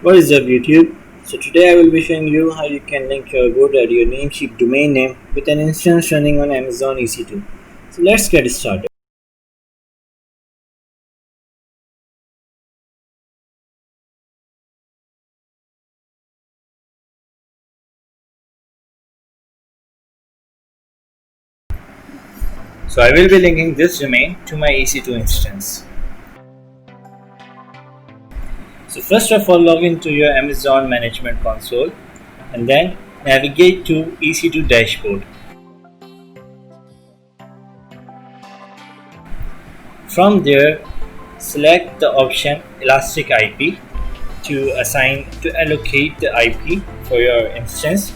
What is up YouTube? So today I will be showing you how you can link your Godaddy or Namecheap domain name with an instance running on Amazon EC2. So let's get started. So I will be linking this domain to my EC2 instance. So first of all, log into your Amazon management console and then navigate to EC2 dashboard. From there, select the option Elastic IP to allocate the IP for your instance.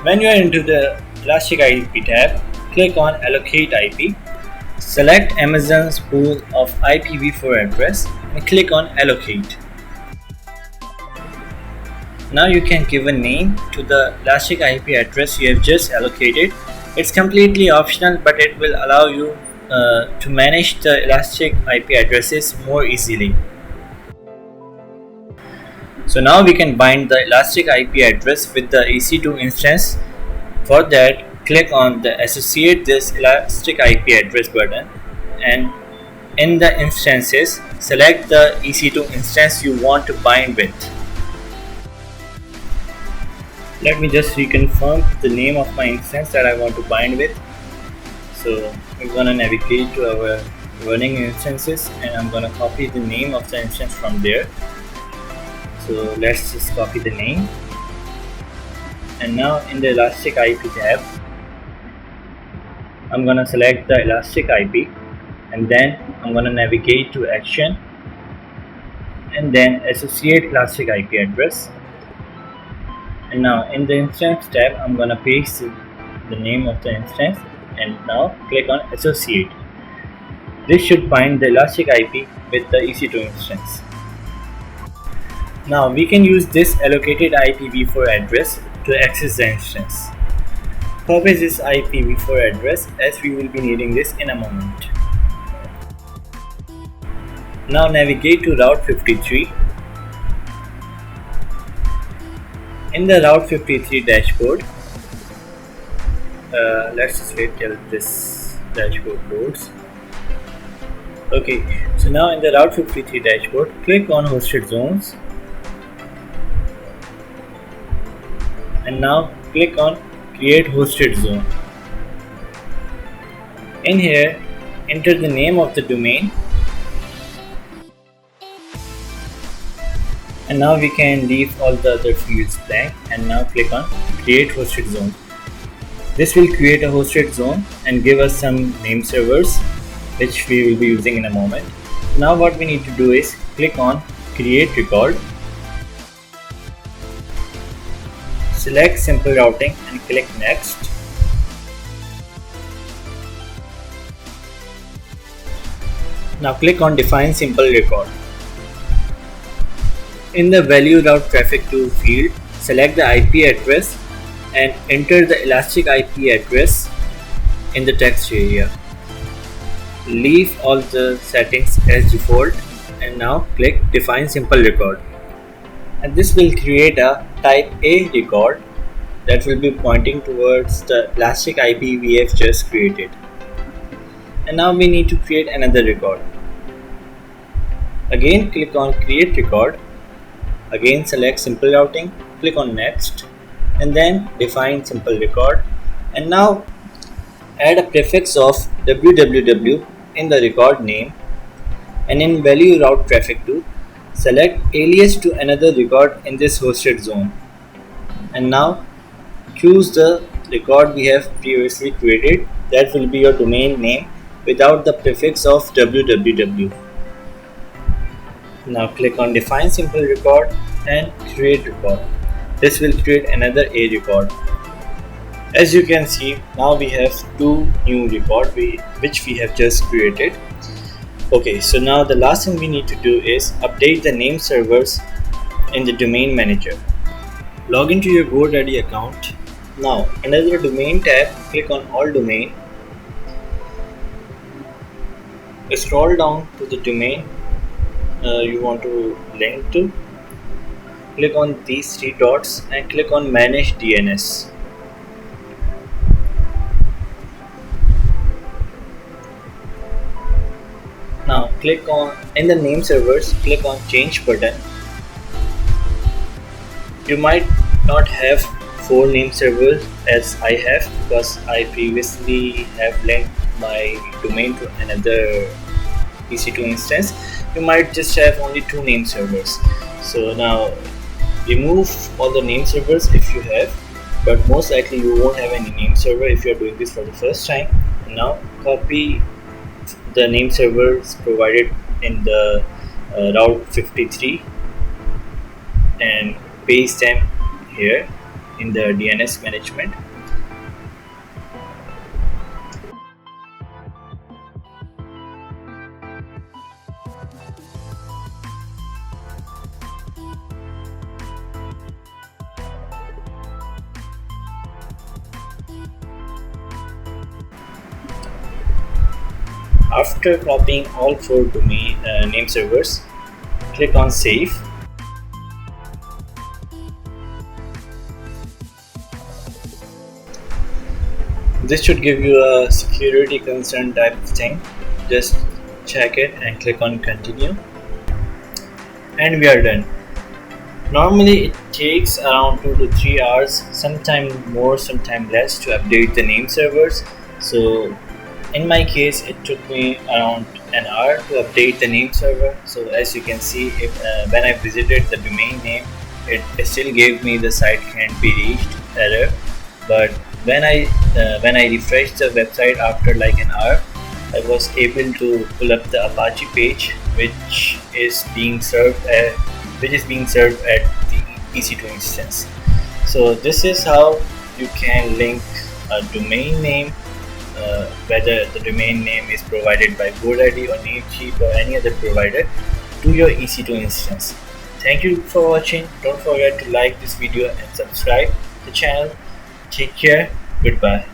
When you are into the Elastic IP tab, click on Allocate IP. Select Amazon's pool of IPv4 address and click on Allocate. Now you can give a name to the Elastic IP address you have just allocated. It's completely optional, but it will allow you to manage the Elastic IP addresses more easily. So now we can bind the Elastic IP address with the EC2 instance. For that, click on the Associate this Elastic IP address button and in the instances, select the EC2 instance you want to bind with. Let me just reconfirm the name of my instance that I want to bind with. So we're gonna navigate to our running instances and I'm gonna copy the name of the instance from there. So let's just copy the name. And now in the Elastic IP tab, I'm gonna select the Elastic IP and then I'm gonna navigate to Action and then Associate Elastic IP address. And now in the Instance tab, I'm gonna paste the name of the instance and now click on Associate. This should bind the Elastic IP with the EC2 instance. Now we can use this allocated IPv4 address to access the instance. Copy this IPv4 address as we will be needing this in a moment. Now navigate to Route 53. In the Route 53 dashboard, let's just wait till this dashboard loads. Okay, so now in the Route 53 dashboard, click on Hosted Zones and now click on Create Hosted Zone. In here, enter the name of the domain and now we can leave all the other fields blank and now click on Create Hosted Zone. This will create a hosted zone and give us some name servers which we will be using in a moment. Now what we need to do is click on Create Record, select Simple Routing and click Next. Now click on Define Simple Record. In the Value Route Traffic to field, select the IP address and enter the Elastic IP address in the text area. Leave all the settings as default and now click Define Simple Record. And this will create a type A record that will be pointing towards the Elastic IP we have just created. And now we need to create another record. Again click on Create Record. Again select Simple Routing, click on Next and then define Simple Record and now add a prefix of www in the record name and in Value Route Traffic to select alias to another record in this hosted zone and now choose the record we have previously created, that will be your domain name without the prefix of www. Now click on Define Simple Record and Create Record. This will create another A record. As you can see, now we have two new records which we have just created. Okay, so now the last thing we need to do is update the name servers in the domain manager. Log into your Godaddy account. Now another domain tab, click on All Domain. Scroll down to the domain you want to link to click on these three dots and click on manage DNS. Now click on, in the name servers, click on change button. You might not have 4 name servers as I have, because I previously have linked my domain to another EC2 instance. You might just have only 2 name servers. So now remove all the name servers if you have, but most likely you won't have any name server if you are doing this for the first time. Now copy the name servers provided in the route 53 and paste them here in the DNS management. After copying all 4 domain name servers, click on save. This should give you a security concern type of thing. Just check it and click on continue, and we are done. Normally it takes around 2 to 3 hours, sometime more, sometime less, to update the name servers. So in my case it took me around an hour to update the name server. So as you can see, if when I visited the domain name, it still gave me the site can't be reached error. But when I refreshed the website after like an hour, I was able to pull up the Apache page, which is being served at the EC2 instance. So this is how you can link a domain name, whether the domain name is provided by Godaddy or Namecheap or any other provider, to your EC2 instance. Thank you for watching. Don't forget to like this video and subscribe the channel. Take care. Goodbye.